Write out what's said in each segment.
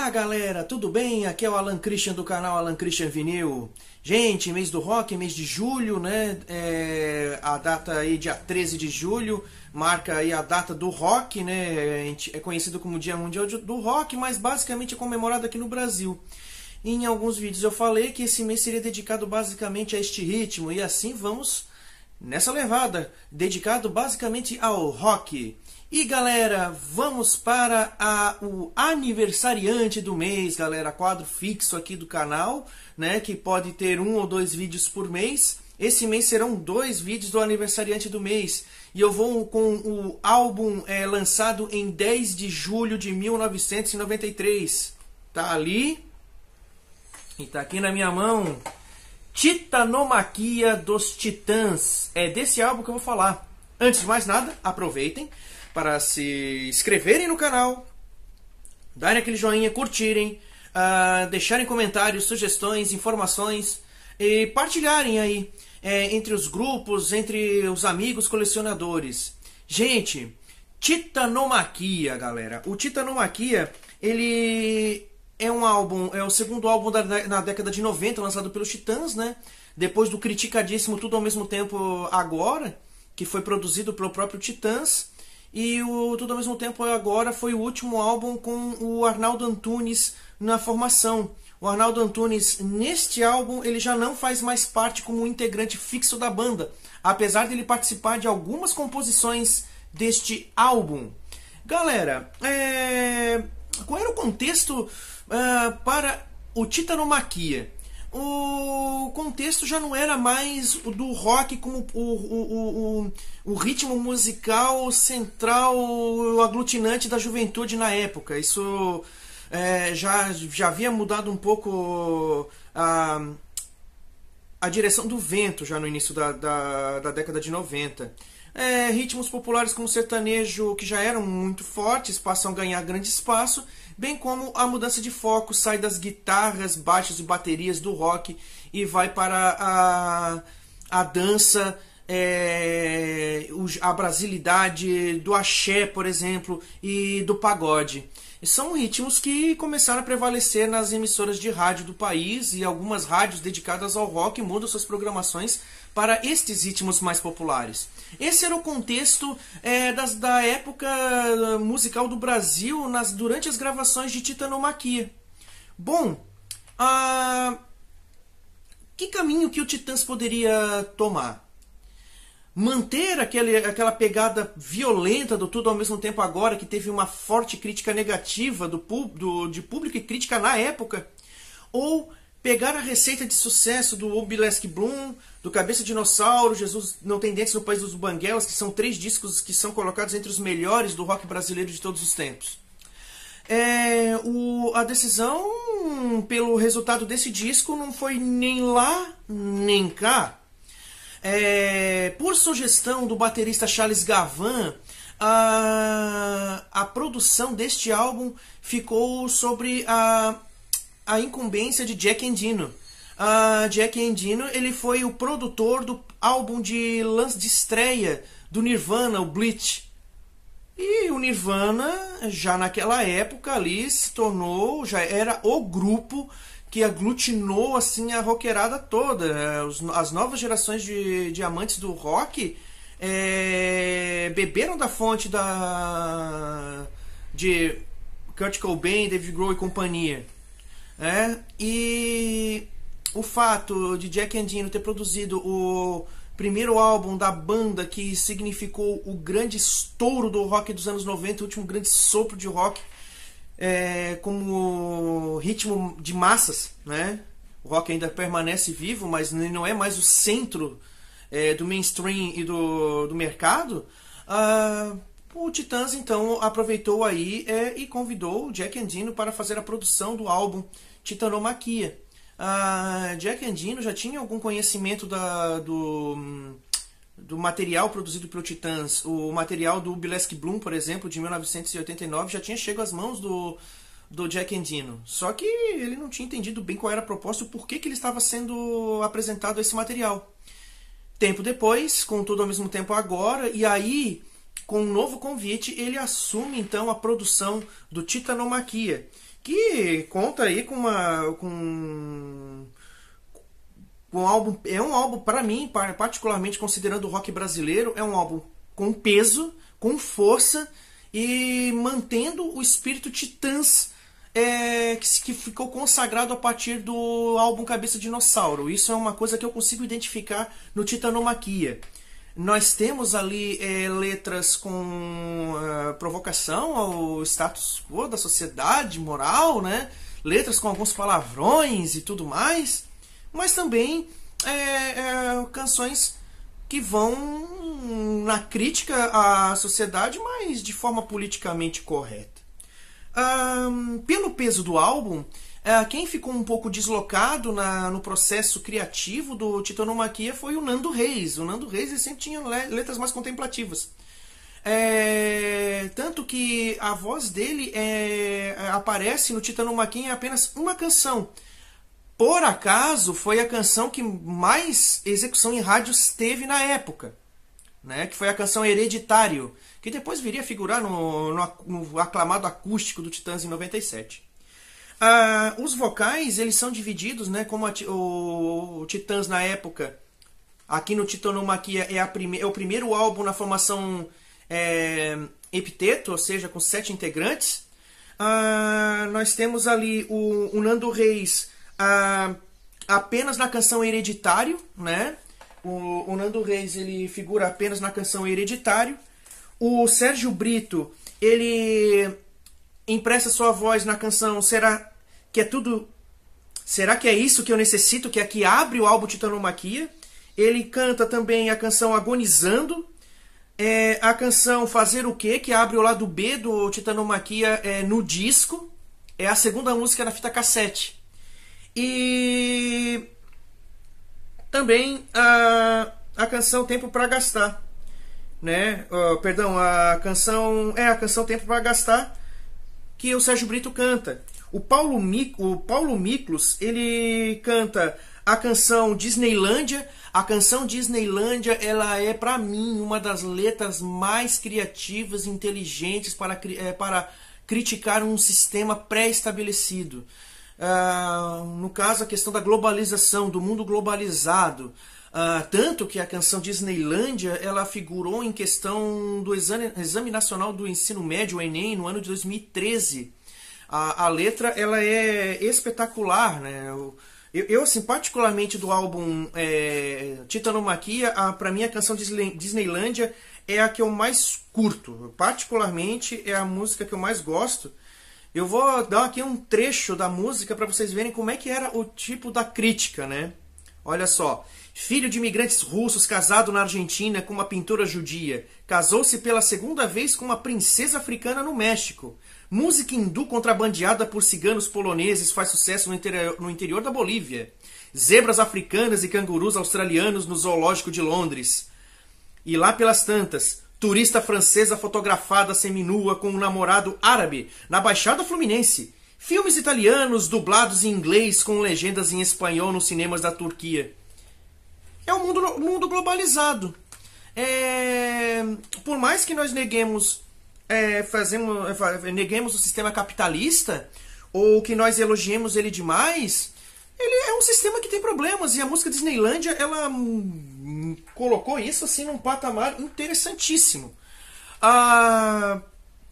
Olá galera, tudo bem? Aqui é o Alan Christian do canal Alan Christian Vinil. Gente, mês do rock, mês de julho, né? A data aí, dia 13 de julho, marca aí a data do rock, né? É conhecido como Dia Mundial do Rock, mas basicamente é comemorado aqui no Brasil. Em alguns vídeos eu falei que esse mês seria dedicado basicamente a este ritmo, e assim vamos nessa levada, dedicado basicamente ao rock. E galera, vamos para o aniversariante do mês, galera, quadro fixo aqui do canal, né, que pode ter 1 ou 2 vídeos por mês. Esse mês serão 2 vídeos do aniversariante do mês, e eu vou com o álbum lançado em 10 de julho de 1993. Tá ali, e tá aqui na minha mão, Titanomaquia dos Titãs. É desse álbum que eu vou falar. Antes de mais nada, aproveitem para se inscreverem no canal, darem aquele joinha, curtirem, deixarem comentários, sugestões, informações e partilharem aí entre os grupos, entre os amigos colecionadores. Gente, Titanomaquia, galera. O Titanomaquia, ele é um álbum, é o segundo álbum na década de 90, lançado pelos Titãs, né? Depois do criticadíssimo Tudo ao Mesmo Tempo Agora, que foi produzido pelo próprio Titãs. E o Tudo ao Mesmo Tempo Agora foi o último álbum com o Arnaldo Antunes na formação. O Arnaldo Antunes, neste álbum, ele já não faz mais parte como integrante fixo da banda, apesar de ele participar de algumas composições deste álbum. Galera, qual era o contexto para o Titanomaquia? O contexto já não era mais o do rock como o ritmo musical central, o aglutinante da juventude na época. Isso já havia mudado um pouco a direção do vento já no início da década de 90. Ritmos populares como o sertanejo, que já eram muito fortes, passam a ganhar grande espaço, bem como a mudança de foco, sai das guitarras, baixos e baterias do rock e vai para a dança, a brasilidade do axé, por exemplo, e do pagode. São ritmos que começaram a prevalecer nas emissoras de rádio do país, e algumas rádios dedicadas ao rock mudam suas programações para estes ritmos mais populares. Esse era o contexto da época musical do Brasil durante as gravações de Titanomaquia. Bom, que caminho que o Titãs poderia tomar? Manter aquela pegada violenta do Tudo ao Mesmo Tempo Agora, que teve uma forte crítica negativa de público e crítica na época, ou pegar a receita de sucesso do Ub Ilasc Blum, do Cabeça Dinossauro, Jesus Não Tem Dentes no País dos Banguelas, que são 3 discos que são colocados entre os melhores do rock brasileiro de todos os tempos. A decisão pelo resultado desse disco não foi nem lá nem cá. Por sugestão do baterista Charles Gavan, a produção deste álbum ficou sobre a incumbência de Jack Endino. Jack Endino, ele foi o produtor do álbum de estreia do Nirvana, o Bleach. E o Nirvana, já naquela época ali, já era o grupo que aglutinou assim a rockerada toda. As novas gerações de amantes do rock beberam da fonte de Kurt Cobain, Dave Grohl e companhia. E o fato de Jack Endino ter produzido o primeiro álbum da banda que significou o grande estouro do rock dos anos 90, o último grande sopro de rock, como ritmo de massas, né? O rock ainda permanece vivo, mas não é mais o centro do mainstream e do mercado. O Titãs então aproveitou aí e convidou o Jack Endino para fazer a produção do álbum Titanomaquia. Jack Endino já tinha algum conhecimento do material produzido pelo Titãs. O material do Ub Ilasc Blum, por exemplo, de 1989, já tinha chegado às mãos do Jack Endino. Só que ele não tinha entendido bem qual era a proposta e o porquê que ele estava sendo apresentado esse material. Tempo depois, com Tudo ao Mesmo Tempo Agora, e aí, com um novo convite, ele assume então a produção do Titanomaquia, que conta aí com um álbum, é um álbum para mim, particularmente considerando o rock brasileiro, é um álbum com peso, com força e mantendo o espírito Titãs, que ficou consagrado a partir do álbum Cabeça de Dinossauro. Isso é uma coisa que eu consigo identificar no Titanomaquia. Nós temos ali letras com provocação ao status quo da sociedade moral, né? Letras com alguns palavrões e tudo mais, mas também canções que vão na crítica à sociedade, mas de forma politicamente correta. Pelo peso do álbum, quem ficou um pouco deslocado no processo criativo do Titanomaquia foi o Nando Reis. O Nando Reis ele sempre tinha letras mais contemplativas. Tanto que a voz dele aparece no Titanomaquia em apenas uma canção. Por acaso, foi a canção que mais execução em rádios teve na época, né? Que foi a canção Hereditário, que depois viria a figurar no aclamado acústico do Titãs em 97. Os vocais eles são divididos, né? Como o Titãs na época, aqui no Titanomaquia é o primeiro álbum na formação epiteto, ou seja, com 7 integrantes. Nós temos ali o Nando Reis apenas na canção Hereditário, né? O Nando Reis ele figura apenas na canção Hereditário. O Sérgio Brito ele empresta sua voz na canção Será que é isso que eu necessito, que é a que abre o álbum Titanomaquia. Ele canta também a canção Agonizando, a canção Fazer o Quê, que abre o lado B do Titanomaquia no disco. É a segunda música da fita cassete. E também a canção Tempo pra Gastar, né? A canção Tempo pra Gastar, que o Sérgio Brito canta. O Paulo Miklos ele canta a canção Disneylândia. A canção Disneylândia ela é para mim uma das letras mais criativas e inteligentes para criticar um sistema pré-estabelecido. No caso, a questão da globalização, do mundo globalizado. Tanto que a canção Disneylândia ela figurou em questão do Exame Nacional do Ensino Médio, o Enem, no ano de 2013. A letra ela é espetacular, né? Eu assim, particularmente do álbum Titanomaquia, para mim a canção Disneylândia é a que eu mais curto. Particularmente é a música que eu mais gosto. Eu vou dar aqui um trecho da música para vocês verem como é que era o tipo da crítica, né? Olha só. Filho de imigrantes russos, casado na Argentina com uma pintora judia. Casou-se pela segunda vez com uma princesa africana no México. Música hindu contrabandeada por ciganos poloneses faz sucesso no interior da Bolívia. Zebras africanas e cangurus australianos no zoológico de Londres. E lá pelas tantas, turista francesa fotografada seminua com um namorado árabe na Baixada Fluminense. Filmes italianos dublados em inglês com legendas em espanhol nos cinemas da Turquia. É um mundo globalizado. Por mais que nós neguemos o sistema capitalista, ou que nós elogiemos ele demais, ele é um sistema que tem problemas. E a música Disneylândia, ela colocou isso assim num patamar interessantíssimo.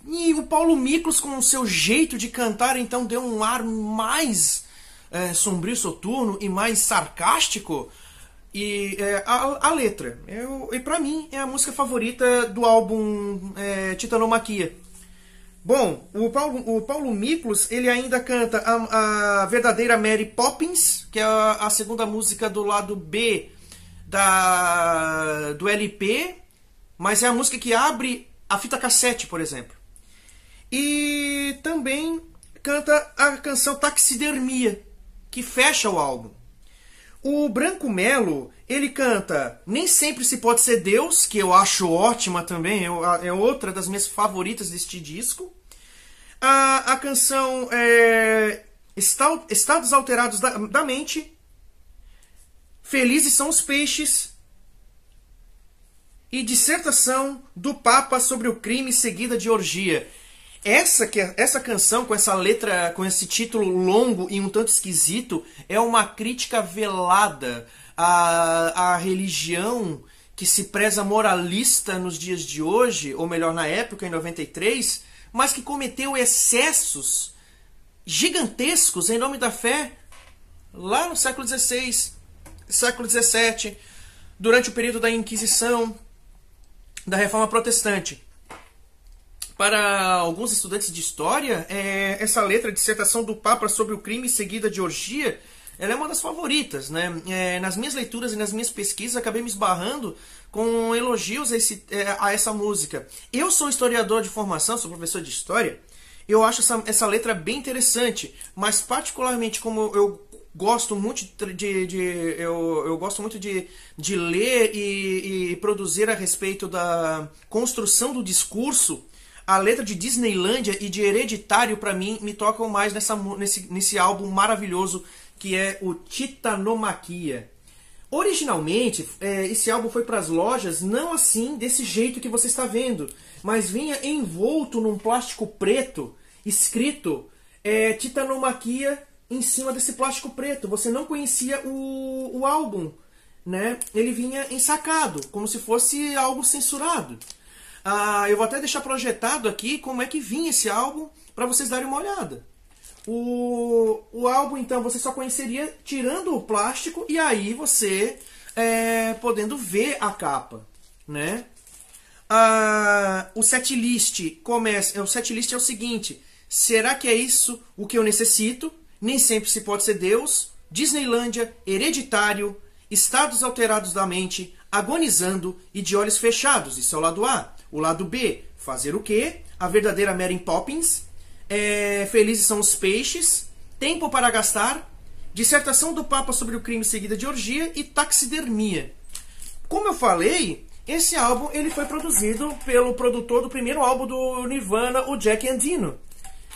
E o Paulo Miklos, com o seu jeito de cantar, então deu um ar mais sombrio, soturno e mais sarcástico. E a letra, e pra mim, é a música favorita do álbum Titanomaquia. Bom, o Paulo Miklos, ele ainda canta a verdadeira Mary Poppins, que é a segunda música do lado B do LP, mas é a música que abre a fita cassete, por exemplo. E também canta a canção Taxidermia, que fecha o álbum. O Branco Melo, ele canta Nem Sempre Se Pode Ser Deus, que eu acho ótima também, é outra das minhas favoritas deste disco. A canção Estados Alterados da Mente, Felizes São os Peixes e Dissertação do Papa sobre o Crime Seguida de Orgia. Essa canção, com essa letra, com esse título longo e um tanto esquisito, é uma crítica velada à religião que se preza moralista nos dias de hoje, ou melhor, na época, em 93, mas que cometeu excessos gigantescos em nome da fé lá no século XVI, século XVII, durante o período da Inquisição, da Reforma Protestante. Para alguns estudantes de história, essa letra, dissertação do Papa sobre o crime seguida de orgia, ela é uma das favoritas, né? Nas minhas leituras e nas minhas pesquisas, acabei me esbarrando com elogios a essa música. Eu sou historiador de formação, sou professor de história, eu acho essa letra bem interessante, mas particularmente como eu gosto muito eu gosto muito de ler e produzir a respeito da construção do discurso. A letra de Disneylândia e de Hereditário, para mim, me tocam mais nesse álbum maravilhoso que é o Titanomaquia. Originalmente, esse álbum foi para as lojas não assim, desse jeito que você está vendo, mas vinha envolto num plástico preto, escrito Titanomaquia em cima desse plástico preto. Você não conhecia o álbum, né? Ele vinha ensacado, como se fosse algo censurado. Eu vou até deixar projetado aqui como é que vinha esse álbum para vocês darem uma olhada. O álbum, então, você só conheceria tirando o plástico e aí você podendo ver a capa, né? O setlist começa. O setlist é o seguinte: será que é isso o que eu necessito? Nem sempre se pode ser Deus. Disneylândia, Hereditário, Estados Alterados da Mente, Agonizando e De Olhos Fechados. Isso é o lado A. O lado B, Fazer o Quê? A Verdadeira Mary Poppins, Felizes São os Peixes, Tempo para Gastar, Dissertação do Papa sobre o Crime seguida de Orgia e Taxidermia. Como eu falei, esse álbum ele foi produzido pelo produtor do primeiro álbum do Nirvana, o Jack Endino.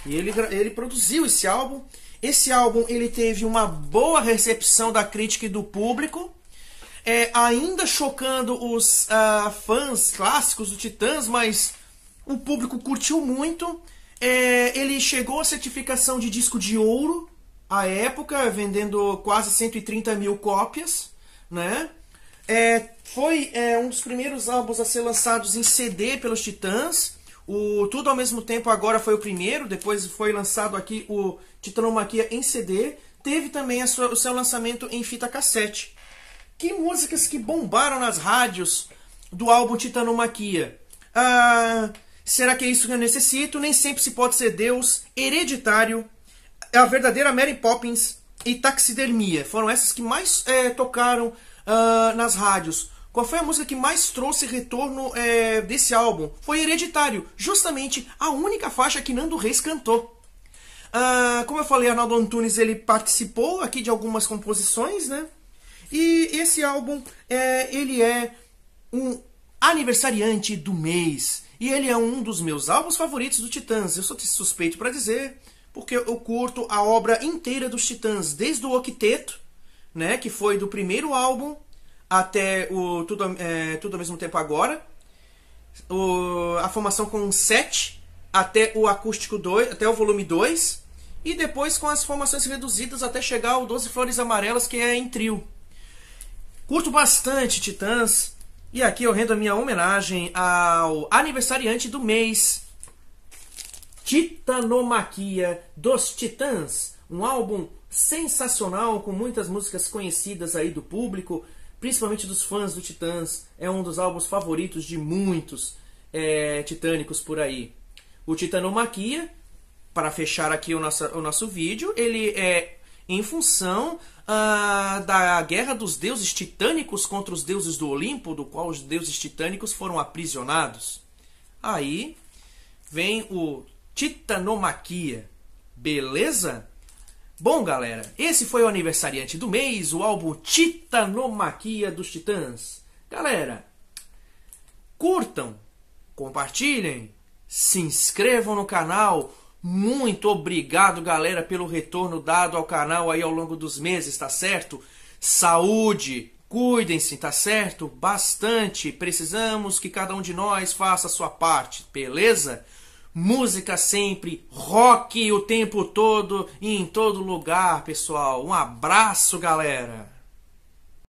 E ele produziu esse álbum. Esse álbum ele teve uma boa recepção da crítica e do público. Ainda chocando os fãs clássicos do Titãs, mas o público curtiu muito. Ele chegou à certificação de disco de ouro à época, vendendo quase 130 mil cópias, né? Foi um dos primeiros álbuns a ser lançados em CD pelos Titãs. O Tudo ao Mesmo Tempo agora foi o primeiro, depois foi lançado aqui o Titanomaquia em CD. Teve também o seu lançamento em fita cassete. Que músicas que bombaram nas rádios do álbum Titanomaquia? Será que é isso que eu necessito? Nem sempre se pode ser Deus, Hereditário, A Verdadeira Mary Poppins e Taxidermia. Foram essas que mais tocaram nas rádios. Qual foi a música que mais trouxe retorno desse álbum? Foi Hereditário, justamente a única faixa que Nando Reis cantou. Como eu falei, Arnaldo Antunes ele participou aqui de algumas composições, né? E esse álbum, ele é um aniversariante do mês. E ele é um dos meus álbuns favoritos do Titãs. Eu sou suspeito para dizer, porque eu curto a obra inteira dos Titãs, desde o Octeto, né, que foi do primeiro álbum até o Tudo ao Mesmo Tempo Agora. A formação com 7 até o acústico 2, até o volume 2. E depois com as formações reduzidas até chegar ao 12 Flores Amarelas, que é em trio. Curto bastante Titãs, e aqui eu rendo a minha homenagem ao aniversariante do mês, Titanomaquia dos Titãs, um álbum sensacional com muitas músicas conhecidas aí do público, principalmente dos fãs do Titãs. É um dos álbuns favoritos de muitos titânicos por aí. O Titanomaquia, para fechar aqui o nosso vídeo, ele é em função da guerra dos deuses titânicos contra os deuses do Olimpo, do qual os deuses titânicos foram aprisionados. Aí vem o Titanomaquia. Beleza? Bom, galera, esse foi o aniversariante do mês, o álbum Titanomaquia dos Titãs. Galera, curtam, compartilhem, se inscrevam no canal. Muito obrigado, galera, pelo retorno dado ao canal aí ao longo dos meses, tá certo? Saúde, cuidem-se, tá certo? Bastante, precisamos que cada um de nós faça a sua parte, beleza? música sempre, rock o tempo todo e em todo lugar, pessoal. Um abraço, galera!